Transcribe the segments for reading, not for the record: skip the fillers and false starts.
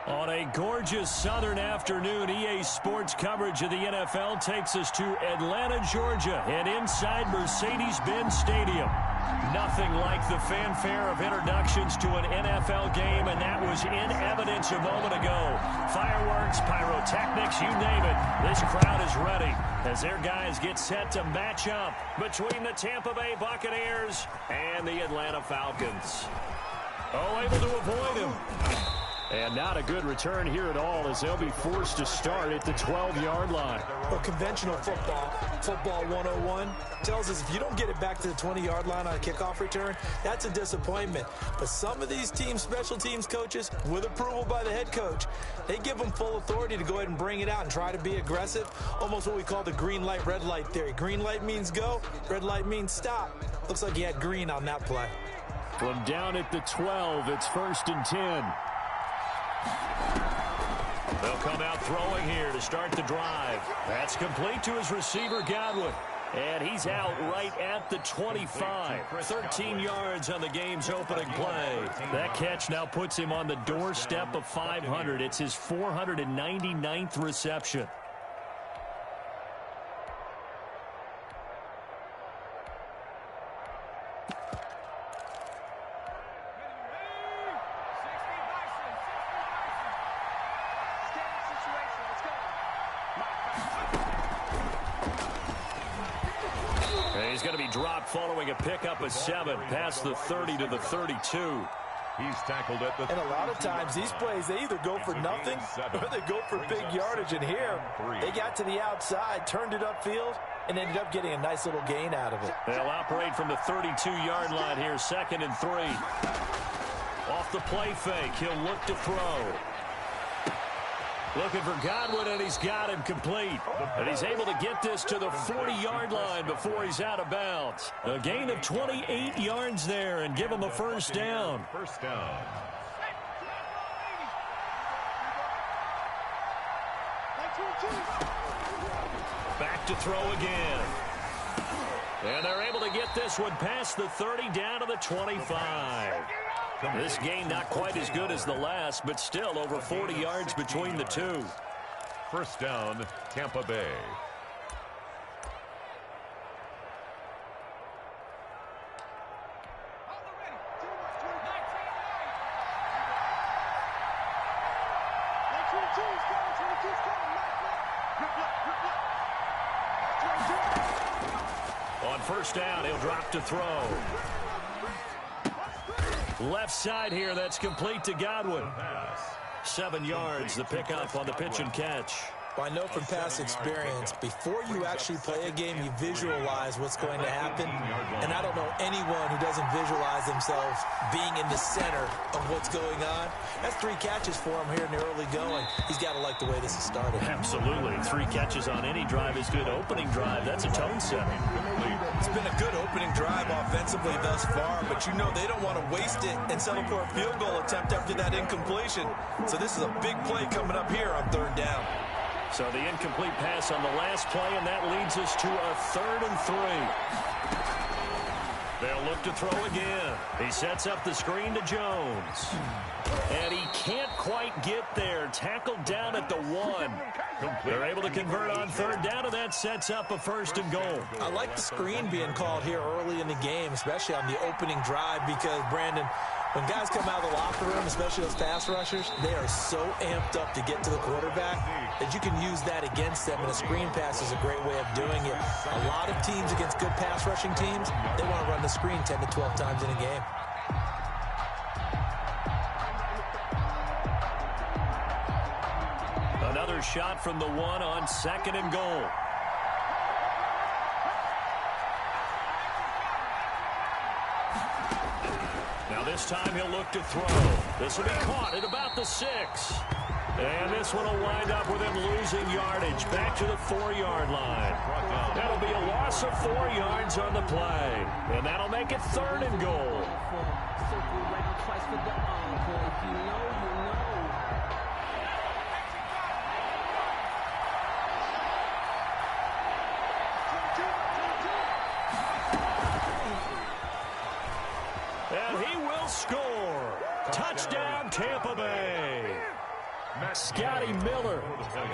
On a gorgeous southern afternoon, EA Sports coverage of the NFL takes us to Atlanta, Georgia, and inside Mercedes-Benz Stadium. Nothing like the fanfare of introductions to an NFL game, and that was in evidence a moment ago. Fireworks, pyrotechnics, you name it. This crowd is ready as their guys get set to match up between the Tampa Bay Buccaneers and the Atlanta Falcons. Oh, able to avoid him. And not a good return here at all as they'll be forced to start at the 12-yard line. Well, conventional football 101, tells us if you don't get it back to the 20-yard line on a kickoff return, that's a disappointment. But some of these teams, special teams coaches, with approval by the head coach, they give them full authority to go ahead and bring it out and try to be aggressive, almost what we call the green light, red light theory. Green light means go, red light means stop. Looks like he had green on that play. From down at the 12, it's 1st and 10. They'll come out throwing here to start the drive. That's complete to his receiver, Godwin. And he's out right at the 25. 13 yards on the game's opening play. That catch now puts him on the doorstep of 500. It's his 499th reception. He's going to be dropped following a pickup of 7 past the 30 to the 32. He's tackled at the... And a lot of times these plays, they either go for nothing or they go for big yardage. And here, they got to the outside, turned it upfield, and ended up getting a nice little gain out of it. They'll operate from the 32-yard line here, 2nd and 3. Off the play fake, he'll look to throw. Looking for Godwin, and he's got him complete. And he's able to get this to the 40-yard line before he's out of bounds. A gain of 28 yards there and give him a first down. First down. Back to throw again. And they're able to get this one past the 30 down to the 25. This game not quite as good as the last, but still over 40 yards between the two. First down, Tampa Bay. On first down, he'll drop to throw. Left side here, that's complete to Godwin. 7 yards, the pickup on the pitch and catch. Well, I know from past experience, before you actually play a game, you visualize what's going to happen. And I don't know anyone who doesn't visualize themselves being in the center of what's going on. That's 3 catches for him here in the early going. He's got to like the way this has started. Absolutely. 3 catches on any drive is good. Opening drive, that's a tone setter. It's been a good opening drive offensively thus far, but you know they don't want to waste it and settle for a field goal attempt after that incompletion. So this is a big play coming up here on 3rd down. So the incomplete pass on the last play, and that leads us to a 3rd and 3. They'll look to throw again. He sets up the screen to Jones. And he can't quite get there. Tackled down at the 1. They're able to convert on 3rd down, and that sets up a 1st and goal. I like the screen being called here early in the game, especially on the opening drive, because, Brandon, when guys come out of the locker room, especially those pass rushers, they are so amped up to get to the quarterback that you can use that against them, and a screen pass is a great way of doing it. A lot of teams against good pass rushing teams, they want to run the screen 10 to 12 times in a game. Another shot from the 1 on 2nd and goal. Now this time he'll look to throw. This will be caught at about the 6. And this one will wind up with him losing yardage back to the 4-yard line. That'll be a loss of 4 yards on the play. And that'll make it 3rd and goal. And he will score. Touchdown, Tampa Bay. Scotty Miller,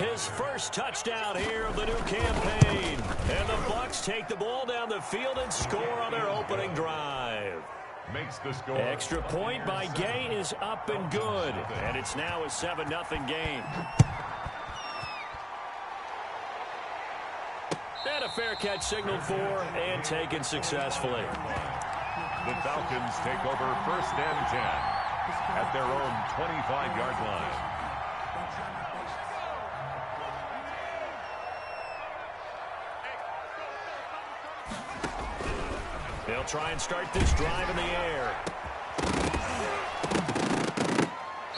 his first touchdown here of the new campaign. And the Bucs take the ball down the field and score on their opening drive. Makes the score. Extra point by Gay is up and good. And it's now a 7-0 game. And a fair catch signaled for and taken successfully. The Falcons take over 1st and 10 at their own 25-yard line. They'll try and start this drive in the air.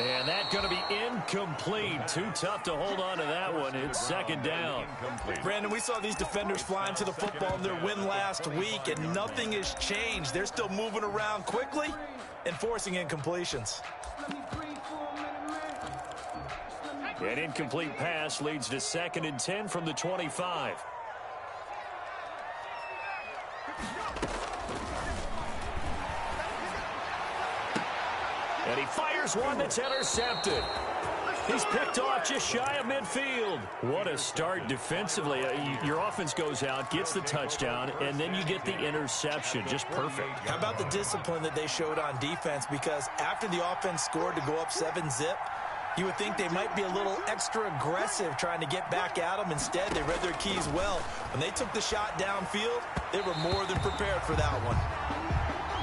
And that's going to be incomplete. Too tough to hold on to that one. It's 2nd down. Brandon, we saw these defenders flying to the football in their win last week, and nothing has changed. They're still moving around quickly and forcing incompletions. An incomplete pass leads to 2nd and 10 from the 25. And he fires one that's intercepted. He's picked off just shy of midfield. What a start defensively. Your offense goes out, gets the touchdown, and then you get the interception. Just perfect. How about the discipline that they showed on defense? Because after the offense scored to go up 7-zip, you would think they might be a little extra aggressive trying to get back at them. Instead, they read their keys well. When they took the shot downfield, they were more than prepared for that one.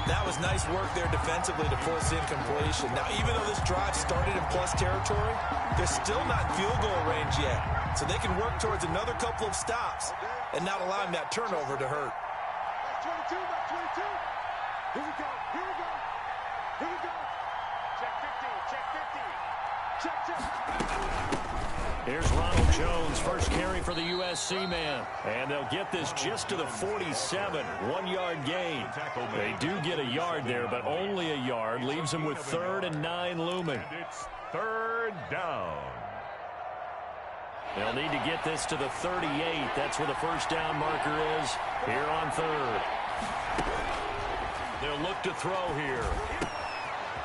That was nice work there defensively to force incompletion. Now, even though this drive started in plus territory, they're still not in field goal range yet. So they can work towards another couple of stops and not allowing that turnover to hurt. That's 22, that's 22. Here we go, here we go, here we go. Check 50, check 50. Check, check. Here's Ronald Jones, first carry for the USC man. And they'll get this just to the 47, 1-yard gain. They do get a yard there, but only a yard. Leaves them with 3rd and 9 looming. And it's 3rd down. They'll need to get this to the 38. That's where the first down marker is here on 3rd. They'll look to throw here.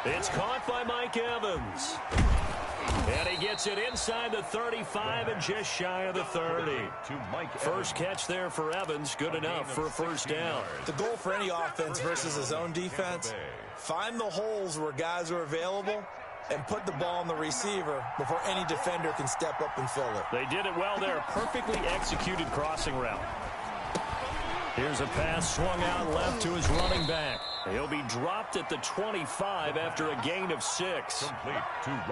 It's caught by Mike Evans. And he gets it inside the 35 and just shy of the 30. First catch there for Evans. Good enough for a first down. The goal for any offense versus his own defense, find the holes where guys are available and put the ball on the receiver before any defender can step up and fill it. They did it well there. Perfectly executed crossing route. Here's a pass swung out left to his running back. He'll be dropped at the 25 after a gain of 6.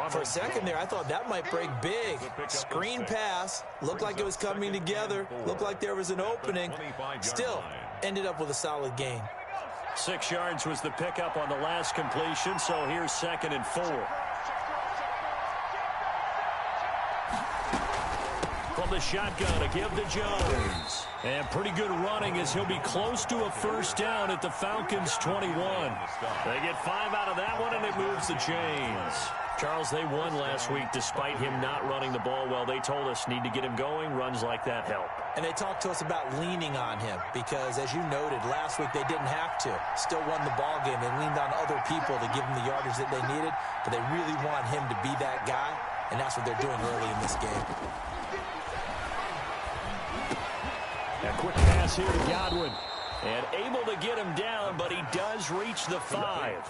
For a second there, I thought that might break big. Screen pass. Looked like it was coming together. Looked like there was an opening. Still, ended up with a solid gain. 6 yards was the pickup on the last completion, so here's 2nd and 4. From the shotgun to give to Jones. And pretty good running as he'll be close to a first down at the Falcons' 21. They get 5 out of that one, and it moves the chains. Charles, they won last week despite him not running the ball well. They told us need to get him going. Runs like that help. And they talked to us about leaning on him because, as you noted, last week they didn't have to. Still won the ball game. They leaned on other people to give them the yardage that they needed, but they really want him to be that guy, and that's what they're doing early in this game. A quick pass here to Godwin. And able to get him down, but he does reach the 5.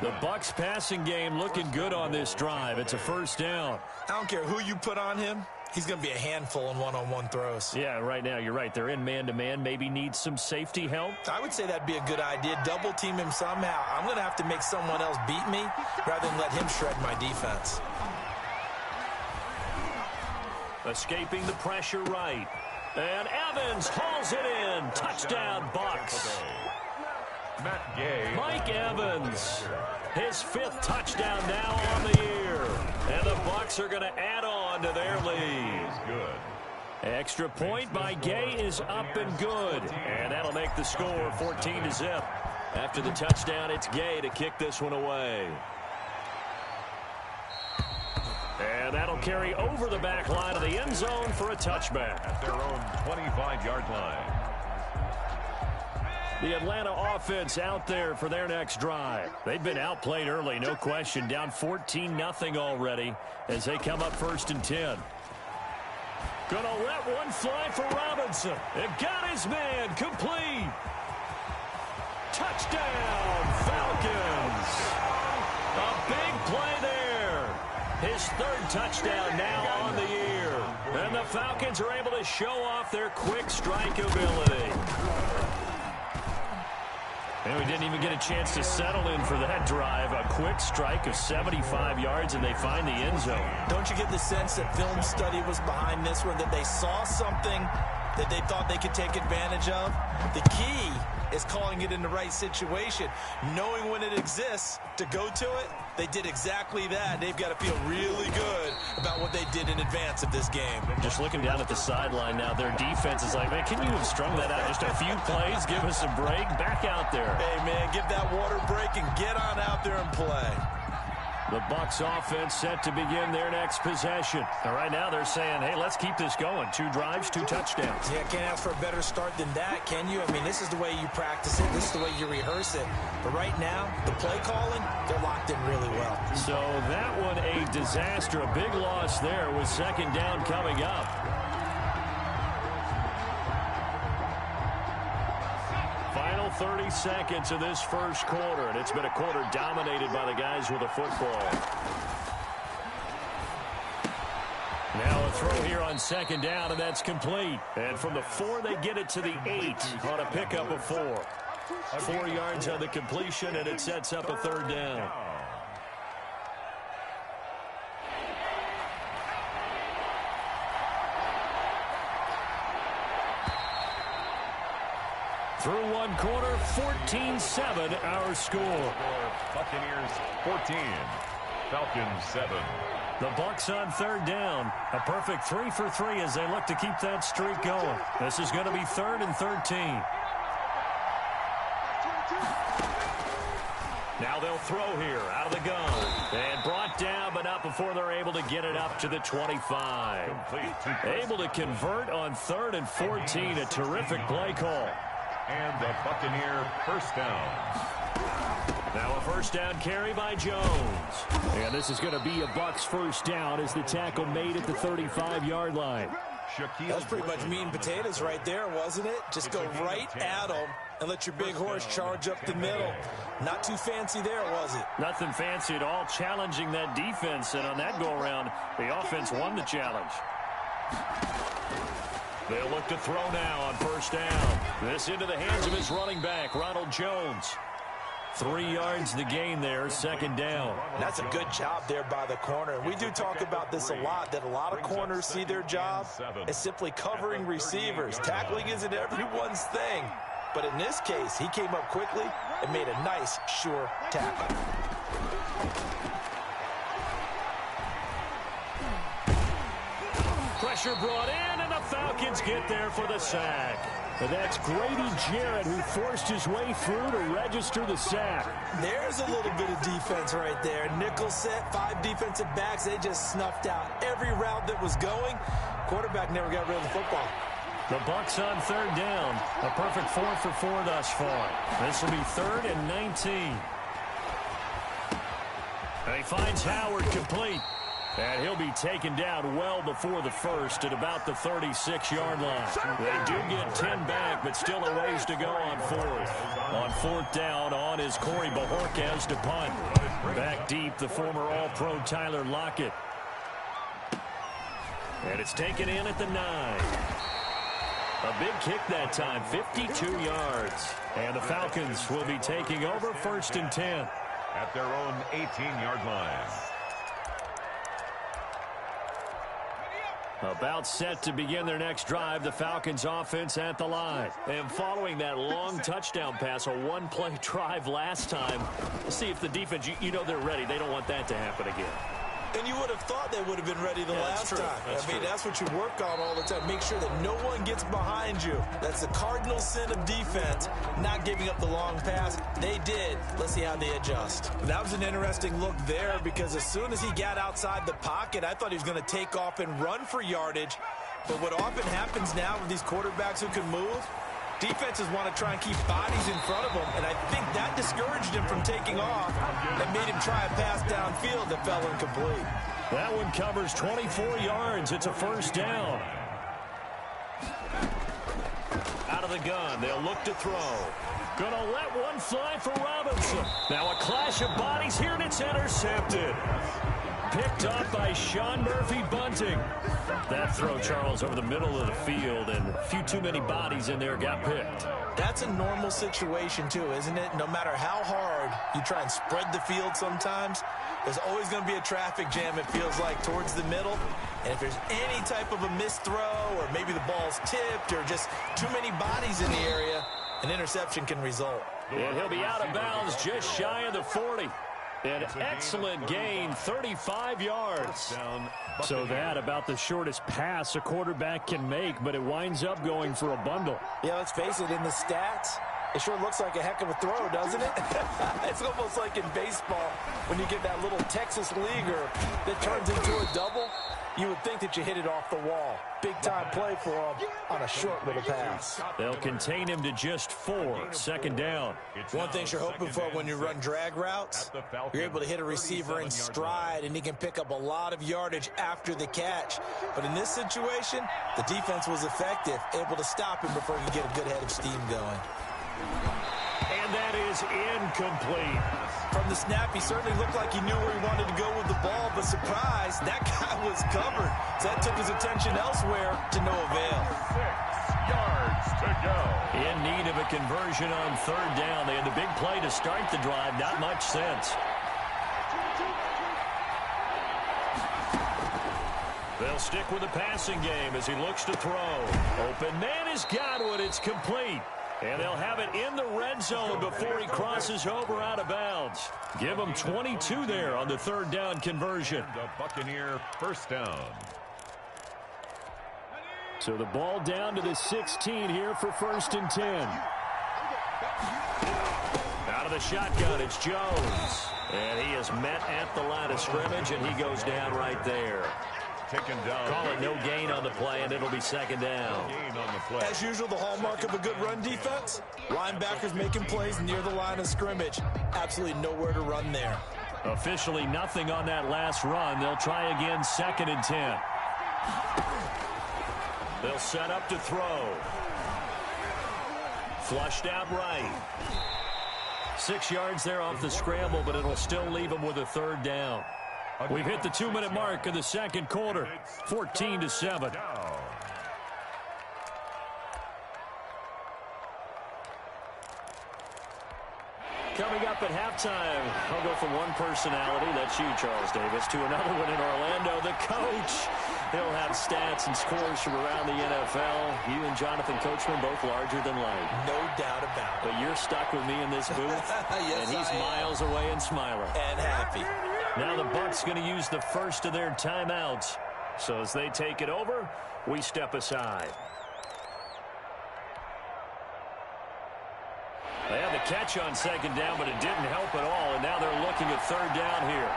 The Bucs passing game looking good on this drive. It's a first down. I don't care who you put on him. He's going to be a handful in one-on-one throws. Yeah, right now, you're right. They're in man-to-man. Maybe need some safety help. I would say that'd be a good idea. Double team him somehow. I'm going to have to make someone else beat me rather than let him shred my defense. Escaping the pressure right. And Evans hauls it in. Touchdown, Bucs. Matt Gay. Mike Evans, his 5th touchdown now on the year. And the Bucs are going to add on to their lead. Good. Extra point by Gay is up and good. And that'll make the score 14-0. After the touchdown, it's Gay to kick this one away. And that'll carry over the back line of the end zone for a touchback. At their own 25-yard line. The Atlanta offense out there for their next drive. They've been outplayed early, no question. Down 14-0 already as they come up 1st and 10. Gonna let one fly for Robinson. It got his man complete. Touchdown, Falcons. A big play there. His 3rd touchdown now on the year. And the Falcons are able to show off their quick strike ability. And we didn't even get a chance to settle in for that drive. A quick strike of 75 yards, and they find the end zone. Don't you get the sense that film study was behind this one, that they saw something that they thought they could take advantage of? The key is calling it in the right situation, knowing when it exists to go to it. They did exactly that. They've got to feel really good about what they did in advance of this game. Just looking down at the sideline now, their defense is like, man, can you have strung that out just a few plays? Give us a break. Back out there. Hey, man, give that water break and get on out there and play. The Bucs offense set to begin their next possession. And right now they're saying, hey, let's keep this going. 2 drives, 2 touchdowns. Yeah, can't ask for a better start than that, can you? I mean, this is the way you practice it. This is the way you rehearse it. But right now, the play calling, they're locked in really well. So that one a disaster. A big loss there with 2nd down coming up. Final 30 seconds of this first quarter, and it's been a quarter dominated by the guys with the football. Now a throw here on 2nd down, and that's complete. And from the 4, they get it to the 8 on a pickup of 4. 4 yards on the completion, and it sets up a 3rd down. Through one quarter, 14-7 our score. Buccaneers 14, Falcons 7. The Bucs on 3rd down. A perfect 3 for 3 as they look to keep that streak going. This is going to be 3rd and 13. Now they'll throw here out of the gun. And brought down, but not before they're able to get it up to the 25. Able to convert on 3rd and 14. A terrific play call. And the Buccaneer first down. Now a first down carry by Jones. And this is going to be a Bucs first down as the tackle made at the 35-yard line. That's pretty much meat and potatoes right there, wasn't it? Just go right at them and let your big horse charge up the middle. Not too fancy there, was it? Nothing fancy at all, challenging that defense. And on that go-around, the offense won the challenge. They'll look to throw now on first down. This into the hands of his running back, Ronald Jones. 3 yards the gain there, 2nd down. That's a good job there by the corner. And we do talk about this a lot, that a lot of corners see their job as simply covering receivers. Tackling isn't everyone's thing. But in this case, he came up quickly and made a nice, sure tackle. Pressure brought in, and the Falcons get there for the sack. And that's Grady Jarrett who forced his way through to register the sack. There's a little bit of defense right there. Nickel set, 5 defensive backs. They just snuffed out every route that was going. Quarterback never got rid of the football. The Bucs on 3rd down. A perfect 4 for 4 thus far. This will be 3rd and 19. And he finds Howard complete. And he'll be taken down well before the first at about the 36-yard line. They do get 10 back, but still a ways to go on 4th. On 4th down, on is Corey Bajorquez to punt. Back deep, the former All-Pro Tyler Lockett. And it's taken in at the 9. A big kick that time, 52 yards. And the Falcons will be taking over 1st and 10. At their own 18-yard line. About set to begin their next drive, the Falcons offense at the line. And following that long touchdown pass, a one-play drive last time, let's see if the defense, you know they're ready. They don't want that to happen again. And you would have thought they would have been ready the last time. I mean, that's what you work on all the time. Make sure that no one gets behind you. That's the cardinal sin of defense, not giving up the long pass. They did. Let's see how they adjust. That was an interesting look there because as soon as he got outside the pocket, I thought he was going to take off and run for yardage. But what often happens now with these quarterbacks who can move, Defenses want to try and keep bodies in front of them, and I think that discouraged him from taking off and made him try a pass downfield that fell incomplete. That one covers 24 yards. It's a first down. Out of the gun, they'll look to throw. Gonna let one fly for Robinson. Now a clash of bodies here, and it's intercepted. Picked up by Sean Murphy-Bunting. That throw, Charles, over the middle of the field, and a few too many bodies in there got picked. That's a normal situation, too, isn't it? No matter how hard you try and spread the field sometimes, there's always going to be a traffic jam, it feels like, towards the middle. And if there's any type of a missed throw, or maybe the ball's tipped, or just too many bodies in the area, an interception can result. And he'll be out of bounds just shy of the 40. An excellent gain, 35 yards. So that about the shortest pass a quarterback can make, but it winds up going for a bundle. Yeah, let's face it, in the stats, it sure looks like a heck of a throw, doesn't it? It's almost like in baseball when you get that little Texas leaguer that turns into a double. You would think that you hit it off the wall. Big-time play for him on a short little pass. They'll contain him to just 4. Second down. One thing you're hoping for when you run drag routes, you're able to hit a receiver in stride, and he can pick up a lot of yardage after the catch. But in this situation, the defense was effective, able to stop him before he could get a good head of steam going. And that is incomplete. From the snap, he certainly looked like he knew where he wanted to go with the ball, but surprise, that guy was covered. So that took his attention elsewhere to no avail. 6 yards to go. In need of a conversion on third down. They had the big play to start the drive. Not much sense. They'll stick with the passing game as he looks to throw. Open man is Godwin. It's complete. And they'll have it in the red zone before he crosses over out of bounds. Give him 22 there on the third down conversion. The Buccaneer first down. So the ball down to the 16 here for 1st and 10. Out of the shotgun, it's Jones. And he is met at the line of scrimmage, and he goes down right there. Taken down. Call it no gain on the play, and it'll be second down. Gain on the play. As usual, the hallmark of a good run defense, linebackers making plays near the line of scrimmage. Absolutely nowhere to run there. Officially nothing on that last run. They'll try again, 2nd and 10. They'll set up to throw. Flushed out right. 6 yards there off the scramble, but it'll still leave them with a third down. We've hit the 2-minute mark of the second quarter, 14-7. Coming up at halftime, I'll go from one personality, that's you, Charles Davis, to another one in Orlando, the coach. He'll have stats and scores from around the NFL. You and Jonathan Coachman both larger than life. No doubt about it. But you're stuck with me in this booth, Yes, and he's miles away and smiling. And happy. Now the Bucs going to use the first of their timeouts. So as they take it over, we step aside. They had the catch on second down, but it didn't help at all, and now they're looking at third down here.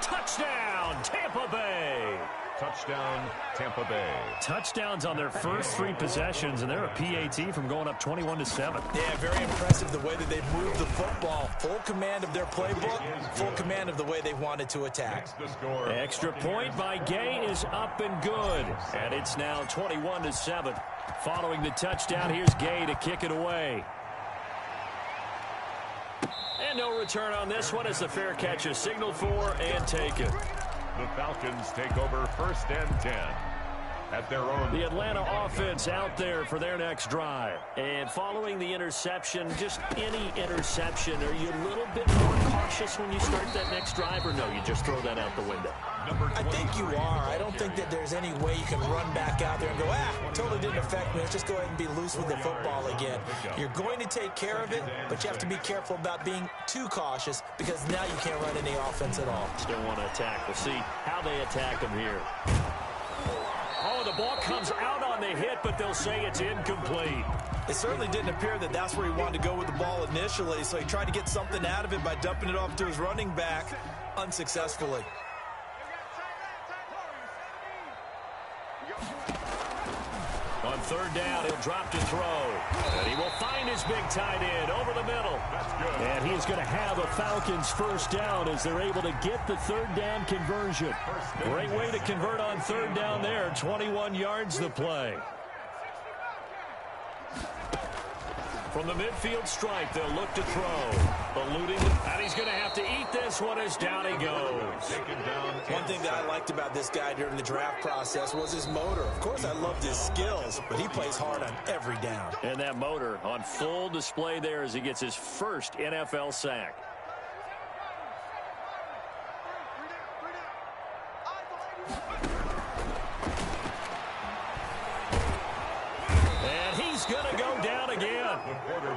Touchdown, Tampa Bay! Touchdown, Tampa Bay. Touchdowns on their first 3 possessions, and they're a PAT from going up 21-7. Yeah, very impressive the way that they've moved the football. Full command of their playbook, full command of the way they wanted to attack. The score. Extra point by Gay is up and good, and it's now 21-7. Following the touchdown, here's Gay to kick it away. And no return on this one as the fair catch is signaled for and taken. The Falcons take over 1st and 10 at their own. The Atlanta offense out there for their next drive. And following the interception, just any interception, are you a little bit more cautious when you start that next drive, or no, you just throw that out the window? I think you are. I don't think that there's any way you can run back out there and go, totally didn't affect me. Let's just go ahead and be loose with the football again. You're going to take care of it, but you have to be careful about being too cautious because now you can't run any offense at all. Still want to attack. We'll see how they attack them here. Oh, the ball comes out on the hit, but they'll say it's incomplete. It certainly didn't appear that that's where he wanted to go with the ball initially, so he tried to get something out of it by dumping it off to his running back unsuccessfully. third down, he'll drop to throw. And he will find his big tight end over the middle. That's good. And he's going to have a Falcons first down as they're able to get the third down conversion. Great way to convert on third down there. 21 yards the play. From the midfield stripe, they'll look to throw. Eluding, and he's going to have to eat this one as down he goes. One thing that I liked about this guy during the draft process was his motor. Of course, I loved his skills, but he plays hard on every down. And that motor on full display there as he gets his first NFL sack. And he's going to go down again.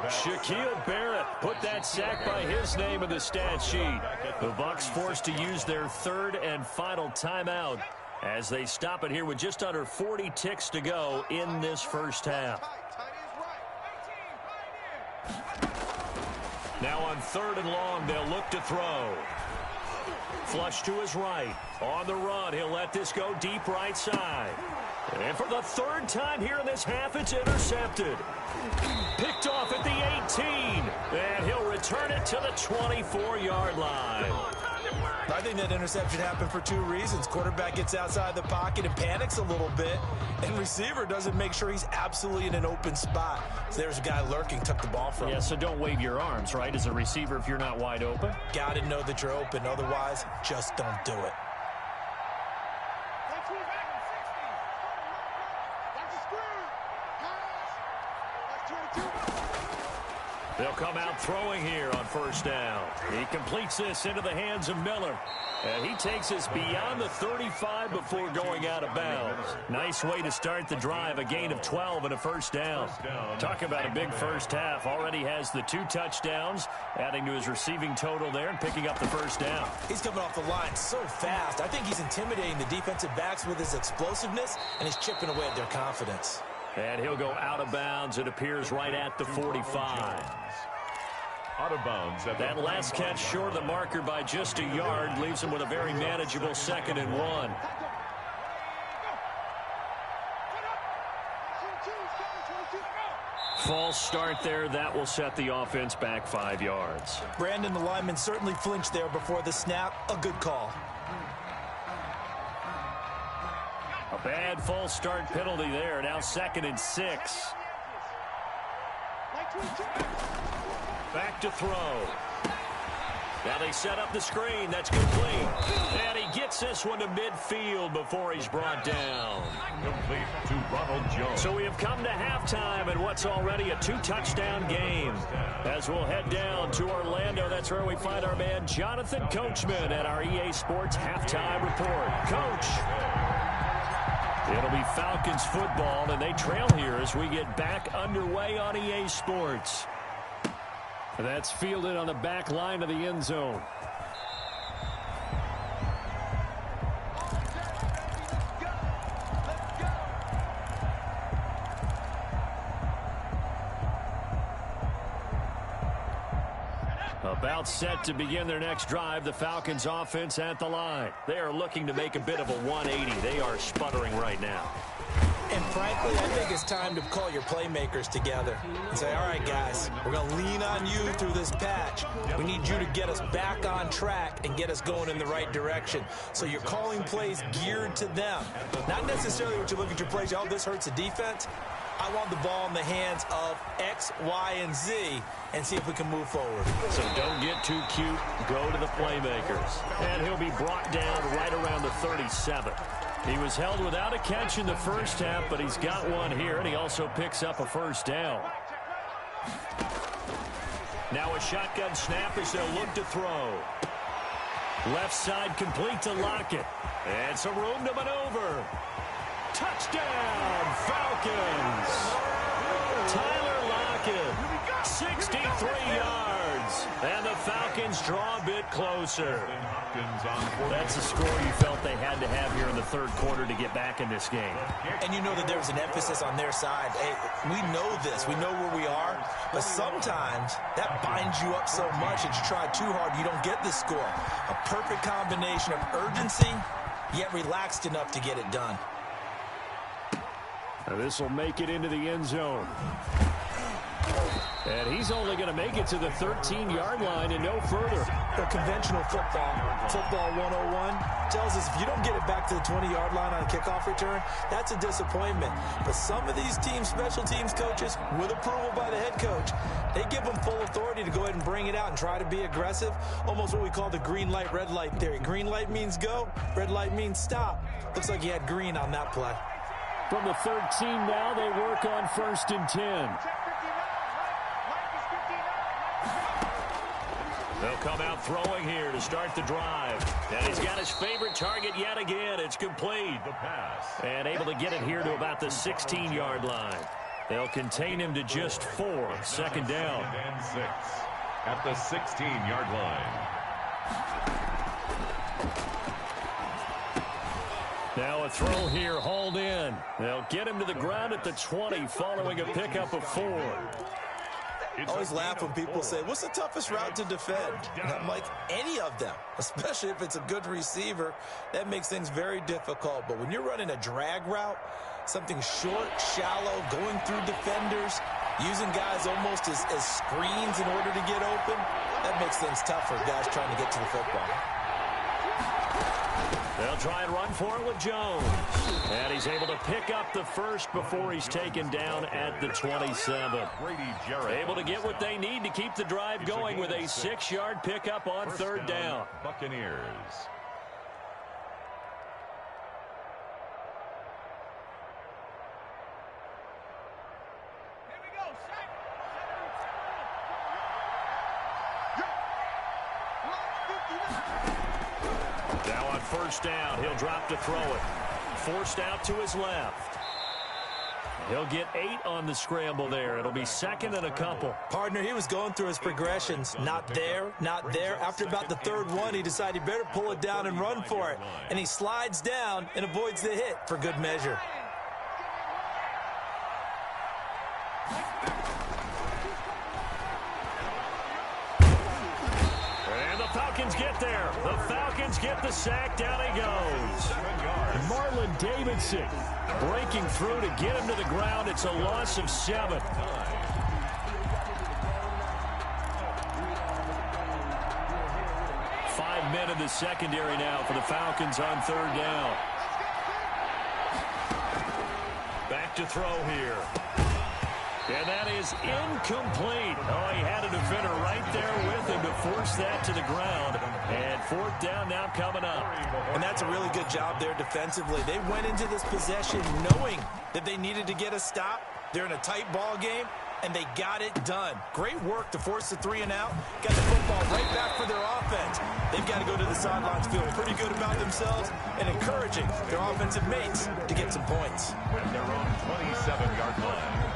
Shaquille Barrett put that sack by his name in the stat sheet. The Bucs forced to use their third and final timeout as they stop it here with just under 40 ticks to go in this first half. Now on third and long, they'll look to throw. Flush to his right. On the run, he'll let this go deep right side. And for the third time here in this half, it's intercepted. Picked off at the 18. And he'll return it to the 24-yard line. I think that interception happened for two reasons. Quarterback gets outside the pocket and panics a little bit, and receiver doesn't make sure he's absolutely in an open spot. So there's a guy lurking, took the ball from him. Yeah, so don't wave your arms, right, as a receiver if you're not wide open. Got to know that you're open. Otherwise, just don't do it. They'll come out throwing here on first down. He completes this into the hands of Miller. And he takes us beyond the 35 before going out of bounds. Nice way to start the drive. A gain of 12 and a first down. Talk about a big first half. Already has the 2 touchdowns, adding to his receiving total there and picking up the first down. He's coming off the line so fast. I think he's intimidating the defensive backs with his explosiveness, and he's chipping away at their confidence. And he'll go out of bounds. It appears right at the 45. Out of bounds. That last catch short of the marker by just a yard leaves him with a very manageable 2nd and 1. False start there. That will set the offense back 5 yards. Brandon, the lineman, certainly flinched there before the snap. A good call. A bad false start penalty there. Now 2nd and 6. Back to throw. Now they set up the screen. That's complete. And he gets this one to midfield before he's brought down. Complete to Ronald Jones. So we have come to halftime in what's already a 2-touchdown game. As we'll head down to Orlando, that's where we find our man Jonathan Coachman at our EA Sports Halftime Report. Coach. It'll be Falcons football, and they trail here as we get back underway on EA Sports. That's fielded on the back line of the end zone. About set to begin their next drive, the Falcons offense at the line. They are looking to make a bit of a 180. They are sputtering right now. And frankly, I think it's time to call your playmakers together and say, all right, guys, we're going to lean on you through this patch. We need you to get us back on track and get us going in the right direction. So you're calling plays geared to them. Not necessarily what you look at your plays, oh, this hurts the defense. I want the ball in the hands of X, Y, and Z and see if we can move forward. So don't get too cute. Go to the playmakers. And he'll be brought down right around the 37. He was held without a catch in the first half, but he's got one here, and he also picks up a first down. Now a shotgun snap as they'll look to throw. Left side complete to Lockett. And some room to maneuver. Touchdown, Falcons! Tyler Lockett, 63 yards. And the Falcons draw a bit closer. That's a score you felt they had to have here in the third quarter to get back in this game. And you know that there was an emphasis on their side. Hey, we know this. We know where we are. But sometimes that binds you up so much that you try too hard, you don't get the score. A perfect combination of urgency, yet relaxed enough to get it done. This will make it into the end zone. And he's only going to make it to the 13-yard line and no further. The conventional football 101, tells us if you don't get it back to the 20-yard line on a kickoff return, that's a disappointment. But some of these special teams coaches, with approval by the head coach, they give them full authority to go ahead and bring it out and try to be aggressive, almost what we call the green light, red light theory. Green light means go, red light means stop. Looks like he had green on that play. From the 13 now, they work on 1st and 10. They'll come out throwing here to start the drive. And he's got his favorite target yet again. It's complete. The pass. And able to get it here to about the 16-yard line. They'll contain him to just 4. Second down. And 6 at the 16-yard line. Now a throw here, hauled in. They'll get him to the ground at the 20 following a pickup of 4. I always laugh when people say, what's the toughest route to defend? And I'm like, any of them, especially if it's a good receiver. That makes things very difficult. But when you're running a drag route, something short, shallow, going through defenders, using guys almost as screens in order to get open, that makes things tough for guys trying to get to the football. They'll try and run for it with Jones. And he's able to pick up the first before he's taken down at the 27. Brady Jarrett. Able to get what they need to keep the drive going with a 6-yard pickup on third down. Buccaneers. Now on first down, he'll drop to throw it. Forced out to his left. He'll get 8 on the scramble there. It'll be second and a couple. Partner, he was going through his progressions. Not there, not there. After about the third one, he decided he better pull it down and run for it. And he slides down and avoids the hit for good measure. Falcons get there. The Falcons get the sack. Down he goes. Marlon Davidson breaking through to get him to the ground. It's a loss of 7. 5 men in the secondary now for the Falcons on third down. Back to throw here. And that is incomplete. Oh, he had a defender right there with him to force that to the ground. And fourth down now coming up. And that's a really good job there defensively. They went into this possession knowing that they needed to get a stop. They're in a tight ball game, and they got it done. Great work to force the 3 and out. Got the football right back for their offense. They've got to go to the sidelines feeling pretty good about themselves and encouraging their offensive mates to get some points. At their own 27-yard line.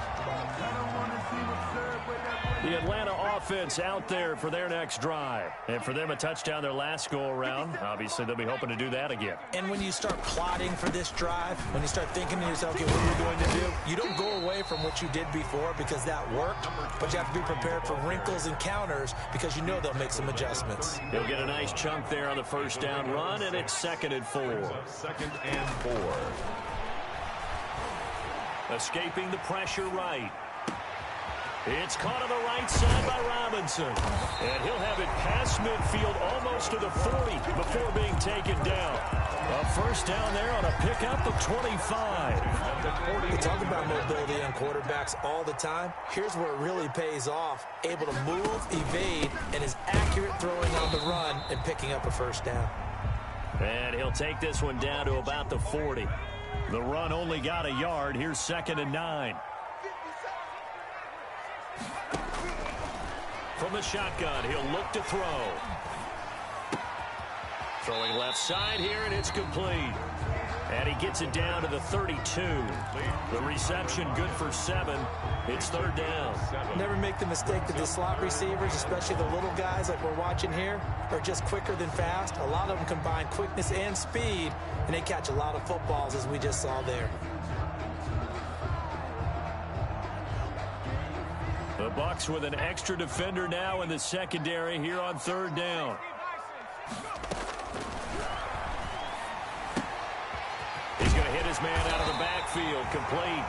The Atlanta offense out there for their next drive. And for them, a touchdown their last go-around. Obviously, they'll be hoping to do that again. And when you start plotting for this drive, when you start thinking to yourself, okay, what are we going to do? You don't go away from what you did before because that worked, but you have to be prepared for wrinkles and counters because you know they'll make some adjustments. He'll get a nice chunk there on the first down run, and it's 2nd and 4. 2nd and 4. Escaping the pressure right. It's caught on the right side by Robinson. And he'll have it past midfield almost to the 40 before being taken down. A first down there on a pickup of 25. We talk about mobility on quarterbacks all the time. Here's where it really pays off. Able to move, evade, and is accurate throwing on the run and picking up a first down. And he'll take this one down to about the 40. The run only got a yard. Here's 2nd and 9. From the shotgun, he'll look to throw. Throwing left side here, and it's complete. And he gets it down to the 32. The reception good for 7. It's third down. Never make the mistake that the slot receivers, especially the little guys like we're watching here, are just quicker than fast. A lot of them combine quickness and speed, and they catch a lot of footballs, as we just saw there. The Bucs with an extra defender now in the secondary here on third down. He's going to hit his man out of the backfield, complete.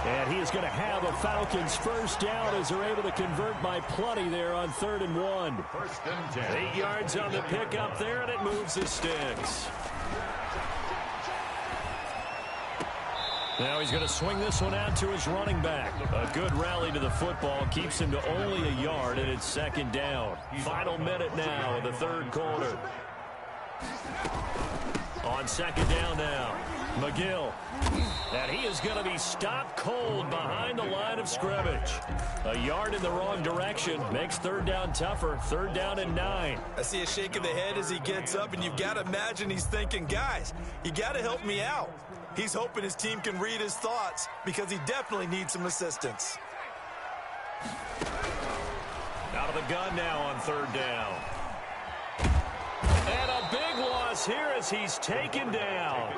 And he is going to have a Falcons first down as they're able to convert by plenty there on 3rd and 1. First and 10. 8 yards on the pickup there, and it moves the sticks. Now he's going to swing this one out to his running back. A good rally to the football keeps him to only a yard, and it's 2nd down. Final minute now of the 3rd quarter. On 2nd down now, McGill. And he is going to be stopped cold behind the line of scrimmage. A yard in the wrong direction makes 3rd down tougher. 3rd down and 9. I see a shake of the head as he gets up, and you've got to imagine he's thinking, guys, you got to help me out. He's hoping his team can read his thoughts because he definitely needs some assistance. Out of the gun now on 3rd down. And a big loss here as he's taken down.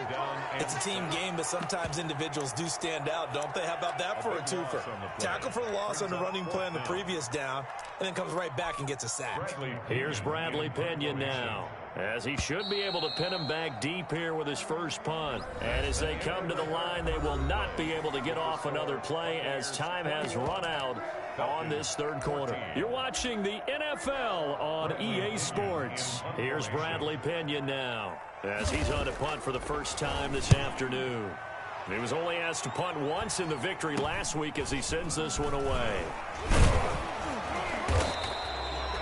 It's a team game, but sometimes individuals do stand out, don't they? How about that for a twofer? Tackle for the loss on the running play on the previous down, and then comes right back and gets a sack. Here's Bradley Pinion now, as he should be able to pin him back deep here with his first punt. And as they come to the line, they will not be able to get off another play as time has run out on this 3rd quarter. You're watching the NFL on EA Sports. Here's Bradley Pinion now, as he's on to punt for the first time this afternoon. He was only asked to punt once in the victory last week as he sends this one away.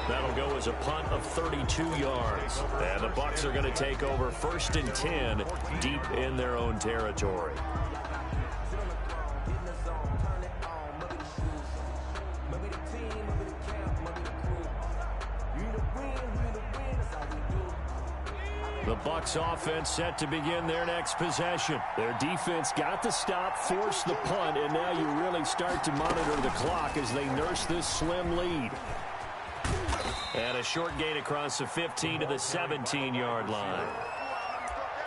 That'll go as a punt of 32 yards. And the Bucs are going to take over 1st and 10 deep in their own territory. The Bucs offense set to begin their next possession. Their defense got the stop, forced the punt, and now you really start to monitor the clock as they nurse this slim lead. And a short gain across the 15 to the 17-yard line.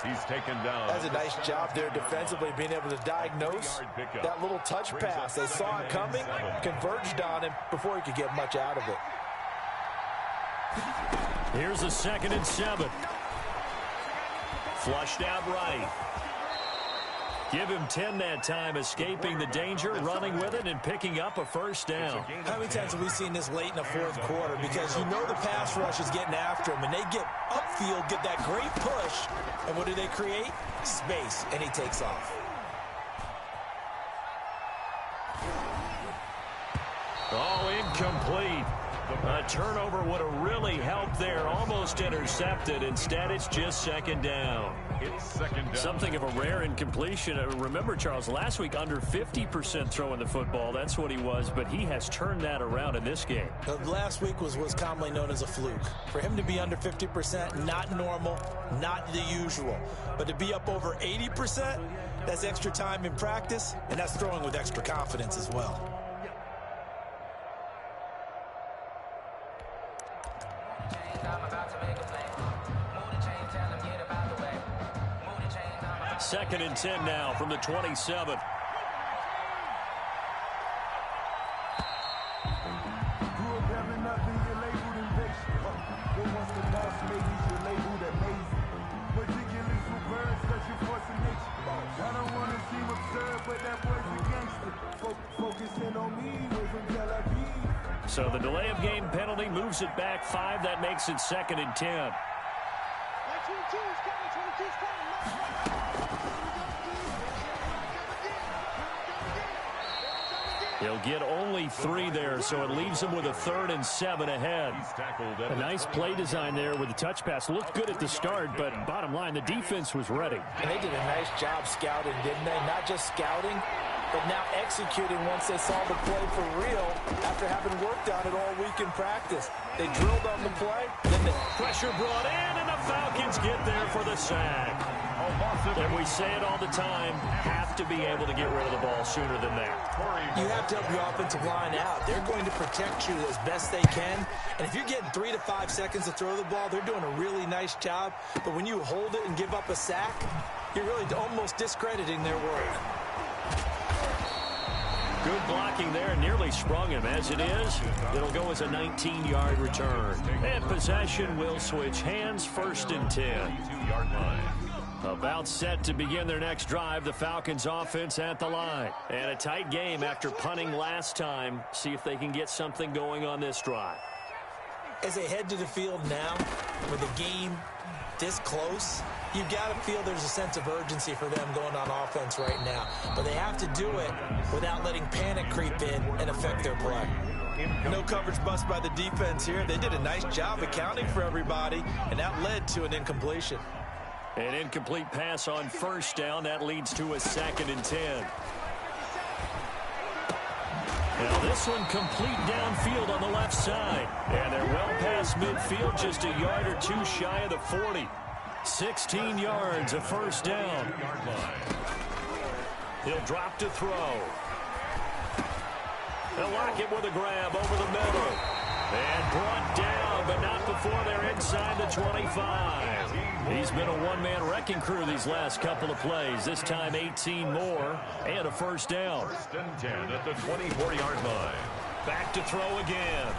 He's taken down. That's a nice job there defensively, being able to diagnose that little touch pass. They saw it coming, converged on him before he could get much out of it. Here's a 2nd and 7. Flushed out right. Give him 10 that time, escaping the danger, running with it, and picking up a first down. How many times have we seen this late in the 4th quarter? Because you know the pass rush is getting after him, and they get upfield, get that great push, and what do they create? Space, and he takes off. Oh, incomplete. A turnover would have really helped there. Almost intercepted. Instead, it's just 2nd down. It's 2nd down. Something of a rare incompletion. Remember, Charles, last week under 50% throwing the football. That's what he was, but he has turned that around in this game. Last week was commonly known as a fluke. For him to be under 50%, not normal, not the usual. But to be up over 80%, that's extra time in practice, and that's throwing with extra confidence as well. Second and 10 now from the 27. So the delay of game penalty moves it back 5. That makes it 2nd and 10. He'll get only 3 there, so it leaves him with a 3rd and 7 ahead. A nice play design there with the touch pass. Looked good at the start, but bottom line, the defense was ready. And they did a nice job scouting, didn't they? Not just scouting, but now executing once they saw the play for real after having worked on it all week in practice. They drilled on the play, then the pressure brought in, and the Falcons get there for the sack. And we say it all the time, have to be able to get rid of the ball sooner than that. You have to help your offensive line out. They're going to protect you as best they can. And if you're getting 3 to 5 seconds to throw the ball, they're doing a really nice job. But when you hold it and give up a sack, you're really almost discrediting their work. Good blocking there, nearly sprung him. As it is, it'll go as a 19-yard return. And possession will switch hands, 1st and 10. 22-yard line. About set to begin their next drive, the Falcons offense at the line. And a tight game after punting last time. See if they can get something going on this drive. As they head to the field now, with the game this close, you've got to feel there's a sense of urgency for them going on offense right now. But they have to do it without letting panic creep in and affect their play. No coverage bust by the defense here. They did a nice job accounting for everybody, and that led to an incompletion. An incomplete pass on first down. That leads to a 2nd and 10. Now this one complete downfield on the left side. And they're well past midfield, just a yard or two shy of the 40. 16 yards, a first down. He'll drop to throw. They'll lock it with a grab over the middle. And brought down, but not before they're inside the 25. He's been a one-man wrecking crew these last couple of plays. This time 18 more and a first down. 1st and 10 at the 24-yard line. Back to throw again.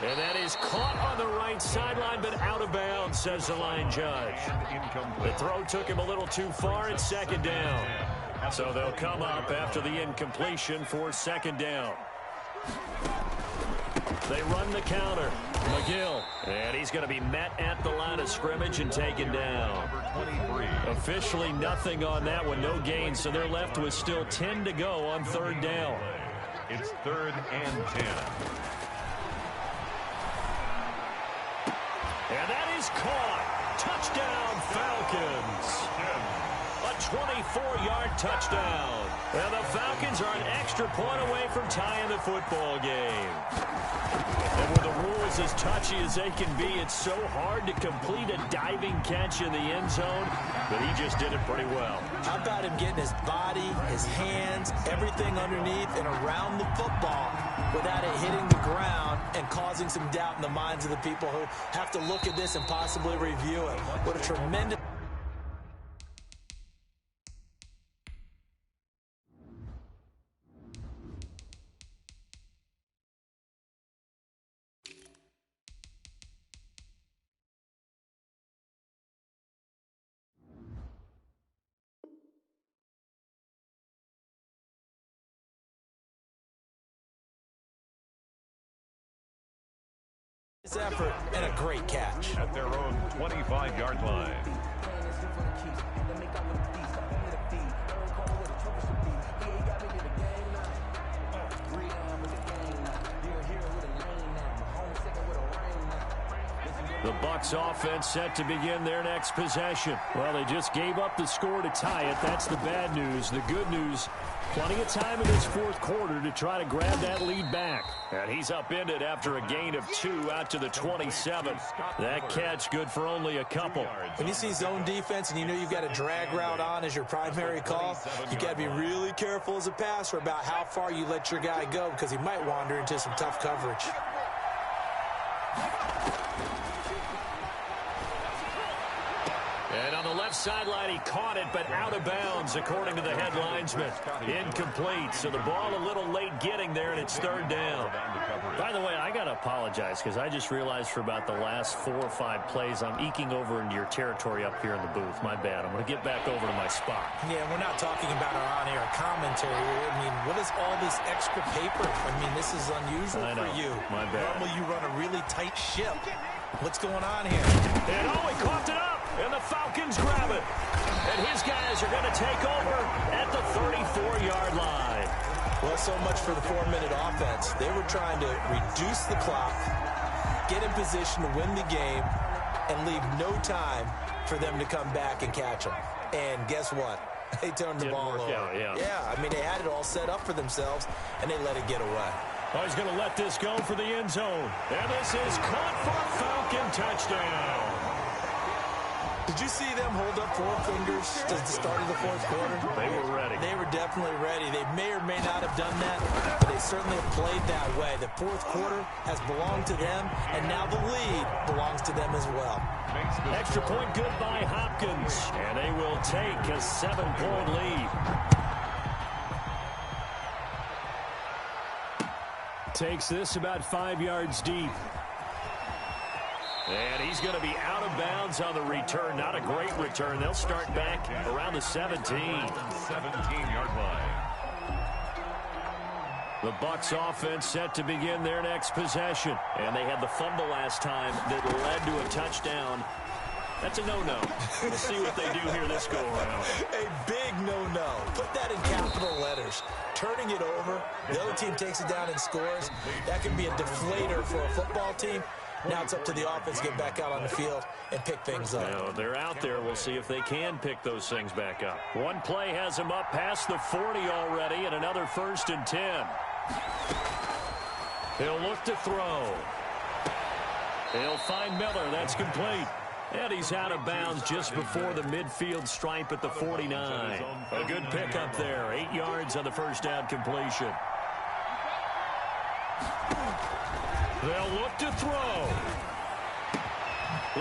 And that is caught on the right sideline, but out of bounds, says the line judge. The throw took him a little too far. It's 2nd down. So they'll come up after the incompletion for 2nd down. They run the counter. McGill. And he's going to be met at the line of scrimmage and taken down. Officially nothing on that one. No gain. So they're left with still 10 to go on 3rd down. It's 3rd and 10. And that is caught. Touchdown, Falcons. A 24-yard touchdown. And the Falcons are an extra point away from tying the football game. And with the rules as touchy as they can be, it's so hard to complete a diving catch in the end zone, but he just did it pretty well. How about him getting his body, his hands, everything underneath and around the football without it hitting the ground and causing some doubt in the minds of the people who have to look at this and possibly review it. What a tremendous... effort and a great catch. At their own 25-yard line. The Bucs offense set to begin their next possession. Well, they just gave up the score to tie it. That's the bad news. The good news, plenty of time in this 4th quarter to try to grab that lead back. And he's upended after a gain of 2 out to the 27. That catch good for only a couple. When you see zone defense and you know you've got a drag route on as your primary call, you got to be really careful as a passer about how far you let your guy go because he might wander into some tough coverage. And on the left sideline, he caught it, but out of bounds, according to the head linesman. Incomplete, so the ball a little late getting there, and it's 3rd down. By the way, I got to apologize, because I just realized for about the last 4 or 5 plays, I'm eking over into your territory up here in the booth. My bad. I'm going to get back over to my spot. Yeah, we're not talking about our on-air commentary. I mean, what is all this extra paper? I mean, this is unusual for you. My bad. Normally, you run a really tight ship. What's going on here? And he coughed it up. And the Falcons grab it. And his guys are going to take over at the 34-yard line. Well, so much for the 4-minute offense. They were trying to reduce the clock, get in position to win the game, and leave no time for them to come back and catch them. And guess what? They turned the ball over. Yeah, I mean, they had it all set up for themselves, and they let it get away. Oh, he's going to let this go for the end zone. And this is caught for a Falcon touchdown. Did you see them hold up 4 fingers at the start of the 4th quarter? They were ready. They were definitely ready. They may or may not have done that, but they certainly have played that way. The 4th quarter has belonged to them, and now the lead belongs to them as well. Extra point good by Hopkins, and they will take a 7-point lead. Takes this about 5 yards deep. And he's going to be out of bounds on the return. Not a great return. They'll start back around the 17. 17-yard line. The Bucs offense set to begin their next possession. And they had the fumble last time that led to a touchdown. That's a no-no. We'll see what they do here this go-around. A big no-no. Put that in capital letters. Turning it over, the other team takes it down and scores. That can be a deflator for a football team. Now it's up to the offense to get back out on the field and pick things up. Now, they're out there. We'll see if they can pick those things back up. One play has them up past the 40 already, and another 1st and 10. He'll look to throw. He'll find Miller. That's complete. And he's out of bounds just before the midfield stripe at the 49. A good pickup there. 8 yards on the first down completion. They'll look to throw.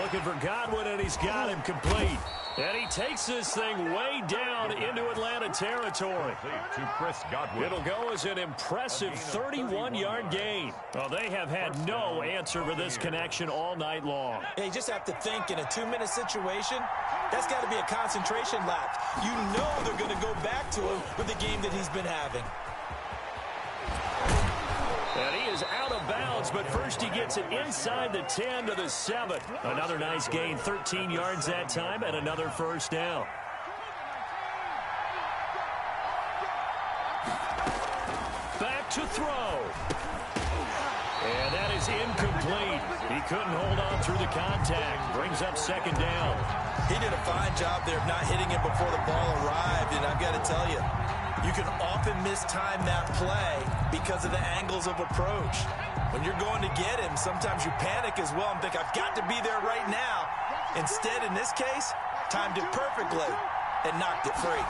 Looking for Godwin, and he's got him complete. And he takes this thing way down into Atlanta territory. To Chris Godwin. It'll go as an impressive 31-yard gain. Well, they have had no answer for this connection all night long. Yeah, you just have to think in a 2-minute situation, that's got to be a concentration lapse. You know they're going to go back to him with the game that he's been having. And he is out of bounds, but first he gets it inside the 10 to the 7. Another nice gain, 13 yards that time, and another first down. Back to throw. And that is incomplete. He couldn't hold on through the contact. Brings up 2nd down. He did a fine job there of not hitting him before the ball arrived, and I've got to tell you, you can often mistime that play because of the angles of approach. When you're going to get him, sometimes you panic as well and think, I've got to be there right now. Instead, in this case, timed it perfectly and knocked it free.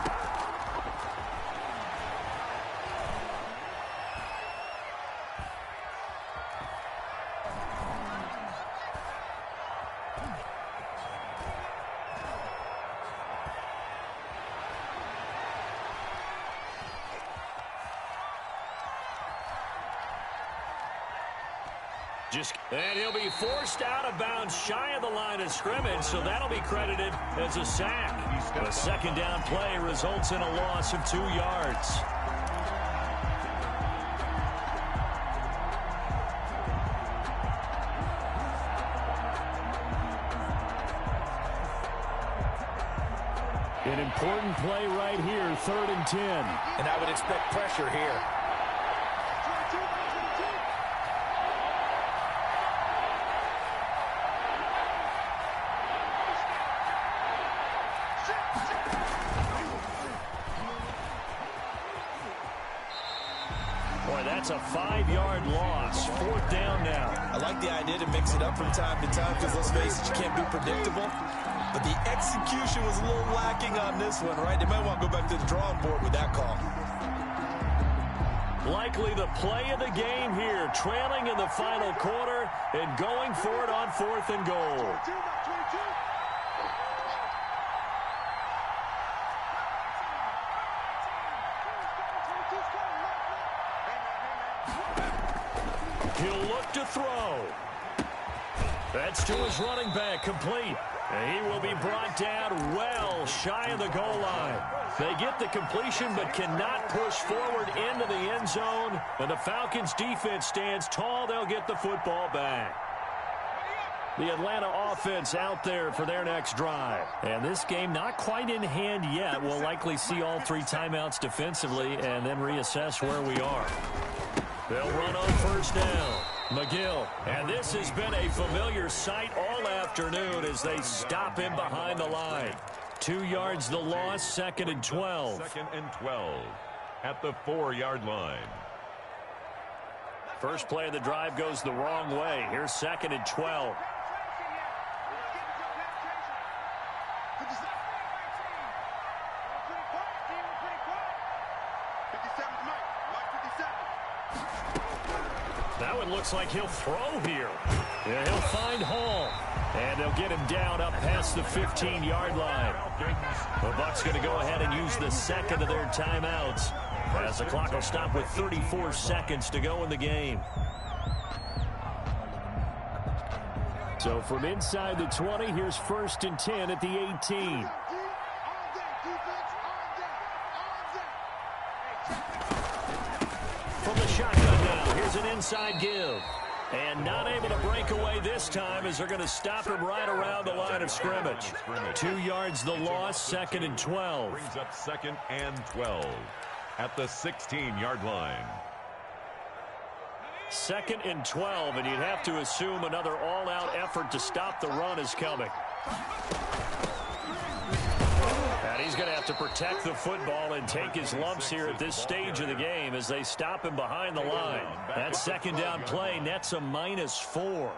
And he'll be forced out of bounds shy of the line of scrimmage, so that'll be credited as a sack. A 2nd down play results in a loss of 2 yards. An important play right here, 3rd and 10. And I would expect pressure here. That's a 5-yard loss. 4th down now. I like the idea to mix it up from time to time because, let's face it, you can't be predictable. But the execution was a little lacking on this one, right? They might want to go back to the drawing board with that call. Likely the play of the game here, trailing in the final quarter and going for it on 4th and goal. He'll look to throw. That's to his running back, complete. And he will be brought down well shy of the goal line. They get the completion but cannot push forward into the end zone. And the Falcons defense stands tall. They'll get the football back. The Atlanta offense out there for their next drive. And this game not quite in hand yet. We'll likely see all 3 timeouts defensively and then reassess where we are. They'll run on 1st down. McGill. And this has been a familiar sight all afternoon as they stop him behind the line. 2 yards the loss, 2nd and 12. 2nd and 12 at the 4-yard line. First play of the drive goes the wrong way. Here's 2nd and 12. That one looks like he'll throw here. Yeah, he'll find Hall. And they'll get him down up past the 15-yard line. The Bucs going to go ahead and use the 2nd of their timeouts as the clock will stop with 34 seconds to go in the game. So from inside the 20, here's 1st and 10 at the 18. From the shotgun now, here's an inside give. And not able to break away this time as they're going to stop him right around the line of scrimmage. 2 yards the loss, 2nd and 12. Brings up 2nd and 12 at the 16-yard line. 2nd and 12, and you'd have to assume another all-out effort to stop the run is coming. And he's going to have to protect the football and take his lumps here at this stage of the game as they stop him behind the line. That 2nd down play nets a -4.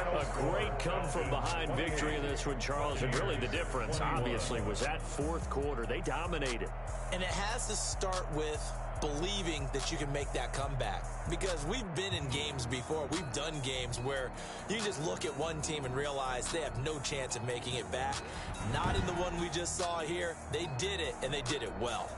A great come-from-behind victory in this one, Charles, and really the difference, obviously, was that 4th quarter. They dominated. And it has to start with believing that you can make that comeback. Because we've been in games before. We've done games where you just look at one team and realize they have no chance of making it back. Not in the one we just saw here. They did it, and they did it well.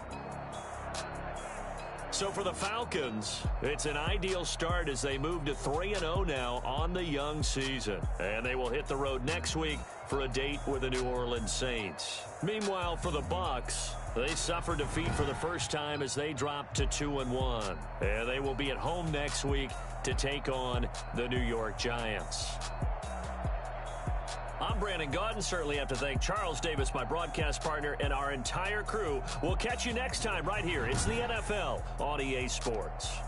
So for the Falcons, it's an ideal start as they move to 3-0 now on the young season. And they will hit the road next week for a date with the New Orleans Saints. Meanwhile, for the Bucs, they suffered defeat for the first time as they dropped to 2-1. And they will be at home next week to take on the New York Giants. I'm Brandon Gaudin. Certainly have to thank Charles Davis, my broadcast partner, and our entire crew. We'll catch you next time right here. It's the NFL on EA Sports.